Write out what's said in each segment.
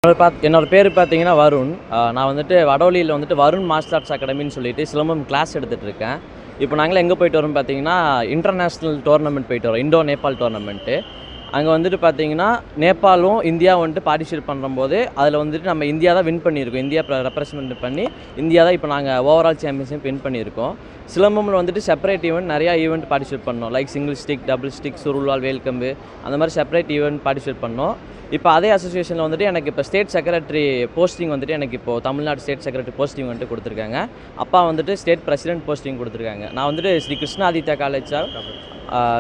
என்னோட பேர் பார்த்தீங்கன்னா வருண். நான் வந்துட்டு வடவழியில் வந்துட்டு வருண் மார்ஷல் ஆர்ட்ஸ் அகாடமின்னு சொல்லிட்டு சிலம்பம் கிளாஸ் எடுத்துகிட்டு இருக்கேன். இப்போ நாங்களாம் எங்கே போயிட்டு வரோம்னு பார்த்தீங்கன்னா இன்டர்நேஷ்னல் டோர்னமெண்ட் போயிட்டு வரோம், இண்டோ நேபாள் டோர்னமெண்ட்டு. அங்கே வந்துட்டு பார்த்தீங்கன்னா நேபாளும் இந்தியா வந்துட்டு பார்ட்டிசிபேட் பண்ணும்போது அதில் வந்துட்டு நம்ம இந்தியா தான் வின் பண்ணியிருக்கோம். இந்தியா ரெப்ரசன்ட் பண்ணி இந்தியா தான் இப்போ நாங்கள் ஓவரால் சாம்பியன்ஷிப் வின் பண்ணியிருக்கோம். சிலம்பமில் வந்துட்டு செப்பரேட் ஈவெண்ட் நிறையா ஈவெண்ட் பார்ட்டிசிபேட் பண்ணோம். Like single stick, double stick, சுருள்வால், வேல்கம்பு, அந்த மாதிரி செப்பரேட் ஈவெண்ட் பார்ட்டிசிபேட் பண்ணோம். இப்போ அதே அசோசியேஷனில் வந்துட்டு எனக்கு இப்போ ஸ்டேட் செக்ரட்டரி போஸ்டிங் வந்துட்டு எனக்கு இப்போது தமிழ்நாடு ஸ்டேட் செக்ரட்டரி போஸ்டிங் வந்துட்டு கொடுத்துருக்காங்க. அப்பா வந்துட்டு ஸ்டேட் பிரசிடென்ட் போஸ்டிங் கொடுத்துருக்காங்க. நான் வந்துட்டு ஸ்ரீ கிருஷ்ணாதித்யா காலேஜாக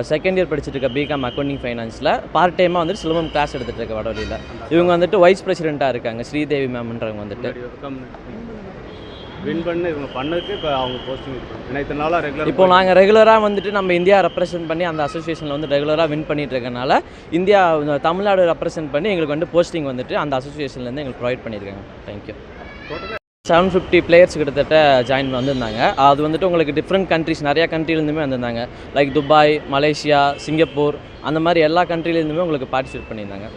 செகண்ட் இயர் படிச்சுட்டு இருக்கேன், பிகாம் அக்கௌண்டிங் ஃபைனான்ஸில். பார்ட் டைமாக வந்துட்டு சிலம்பம் கிளாஸ் எடுத்துகிட்டு இருக்கேன் வடவழியில். இவங்க வந்துட்டு வைஸ் பிரசிடெண்ட்டாக இருக்காங்க, ஸ்ரீதேவி மேம்ன்றவங்க வந்துட்டு வின் பண்ணி இவங்க பண்ணதுக்கு இப்போ அவங்க போஸ்டிங் இருக்குது. இத்தனை நாளாக ரெகுலர் இப்போ நாங்கள் ரெகுலராக வந்துட்டு நம்ம இந்தியா ரெப்ரசென்ட் பண்ணி அந்த அசோசியேஷனில் வந்து ரெகுலராக வின் பண்ணிட்டு இருக்கனால இந்தியா தமிழ்நாடு ரெப்ரசென்ட் பண்ணி எங்களுக்கு வந்து போஸ்டிங் வந்துட்டு அந்த அசோசியேஷன்லேருந்து எங்களுக்கு ப்ரொவைட் பண்ணியிருக்காங்க. தேங்க்யூ. 750 பிளேயர்ஸ் கிட்டத்தட்ட ஜாயின் வந்திருந்தாங்க. அது வந்துட்டு உங்களுக்கு டிஃப்ரெண்ட் கண்ட்ரிஸ், நிறையா கண்ட்ரிலேருந்துமே வந்திருந்தாங்க. லைக் துபாய், மலேசியா, சிங்கப்பூர், அந்த மாதிரி எல்லா கண்ட்ரிலேருந்துமே உங்களுக்கு பார்ட்டிசிபேட் பண்ணியிருந்தாங்க.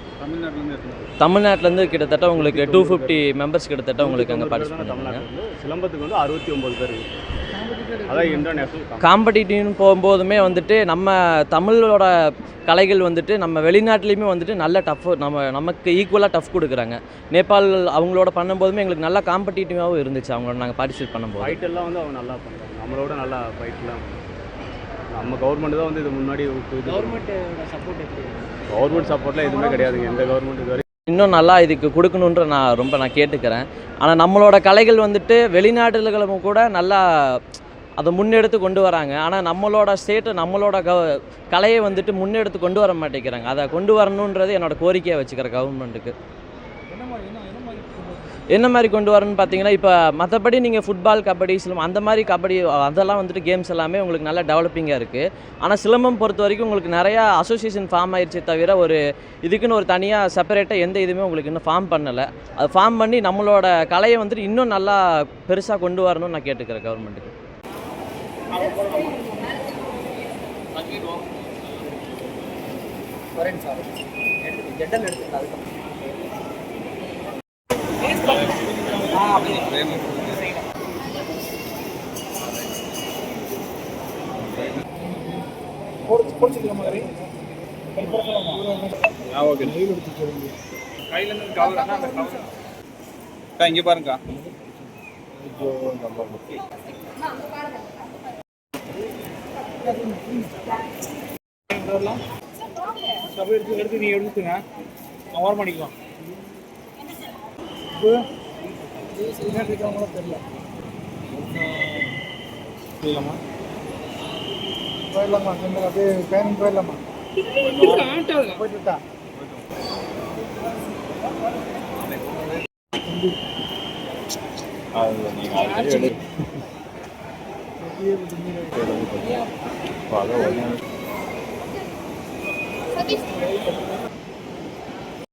தமிழ்நாட்டிலேருந்து கிட்டத்தட்ட உங்களுக்கு 250 மெம்பர்ஸ் கிட்டத்தட்ட உங்களுக்கு அங்கே பார்ட்டிசிபேட் பண்ணாங்க. சிலம்பத்துக்கு வந்து 69 பேர். அதான் இன்டர்நேஷனல் காம்படிட்டிவ்னு போகும்போதுமே வந்துட்டு நம்ம தமிழோட கலைகள் வந்துட்டு நம்ம வெளிநாட்டிலையுமே வந்துட்டு நல்ல டஃப் நமக்கு ஈக்குவலாக டஃப் கொடுக்குறாங்க. நேபாள் அவங்களோட பண்ணும்போதுமே எங்களுக்கு நல்லா காம்படிட்டிவாகவும் இருந்துச்சு. அவங்களோட நாங்கள் பார்ட்டிசிபேட் பண்ணும்போது ஃபைட்டெல்லாம் வந்து அவங்க நல்லா பண்ணுறாங்க. நம்மளோட நல்லா ஃபைட்லாம் நம்ம கவர்மெண்ட் தான் வந்து இது முன்னாடி கவர்மெண்ட் சப்போர்ட்லாம் எதுவுமே கிடையாதுங்க. எந்த கவர்மெண்ட் இது வரைக்கும் இன்னும் நல்லா இதுக்கு கொடுக்கணுன்ற நான் கேட்டுக்கிறேன். ஆனால் நம்மளோட கலைகள் வந்துட்டு வெளிநாடுகளும் கூட நல்லா அதை முன்னெடுத்து கொண்டு வராங்க. ஆனால் நம்மளோட ஸ்டேட்டு நம்மளோட கலையை வந்துட்டு முன்னெடுத்து கொண்டு வர மாட்டேங்கிறாங்க. அதை கொண்டு வரணுன்றது என்னோடய கோரிக்கையாக வச்சுக்கிறேன் கவர்மெண்ட்டுக்கு. என்ன மாதிரி கொண்டு வரணும்னு பார்த்தீங்கன்னா, இப்போ மற்றபடி நீங்கள் ஃபுட்பால், கபடி, சிலம்பம் அந்த மாதிரி அதெல்லாம் வந்துட்டு கேம்ஸ் எல்லாமே உங்களுக்கு நல்லா டெவலப்பிங்காக இருக்குது. ஆனால் சிலம்பம் பொறுத்த வரைக்கும் உங்களுக்கு நிறையா அசோசியேஷன் ஃபார்ம் ஆயிடுச்சே தவிர இதுக்குன்னு ஒரு தனியாக செப்பரேட்டாக எந்த இதுவுமே உங்களுக்கு இன்னும் ஃபார்ம் பண்ணலை. அது ஃபார்ம் பண்ணி நம்மளோட கலையை வந்துட்டு இன்னும் நல்லா பெருசாக கொண்டு வரணும்னு நான் கேட்டுக்கிறேன் கவர்மெண்ட்டுக்கு. இங்கே பாருங்கக்கா. எடுத்து நீ எடுத்துங்க, ஓரம் பண்ணிக்கலாம். தெரியல போயிடலாமா? அப்படியே பேரண்ட் போயிடலாமா? போயிட்டுட்டா நீங்கள்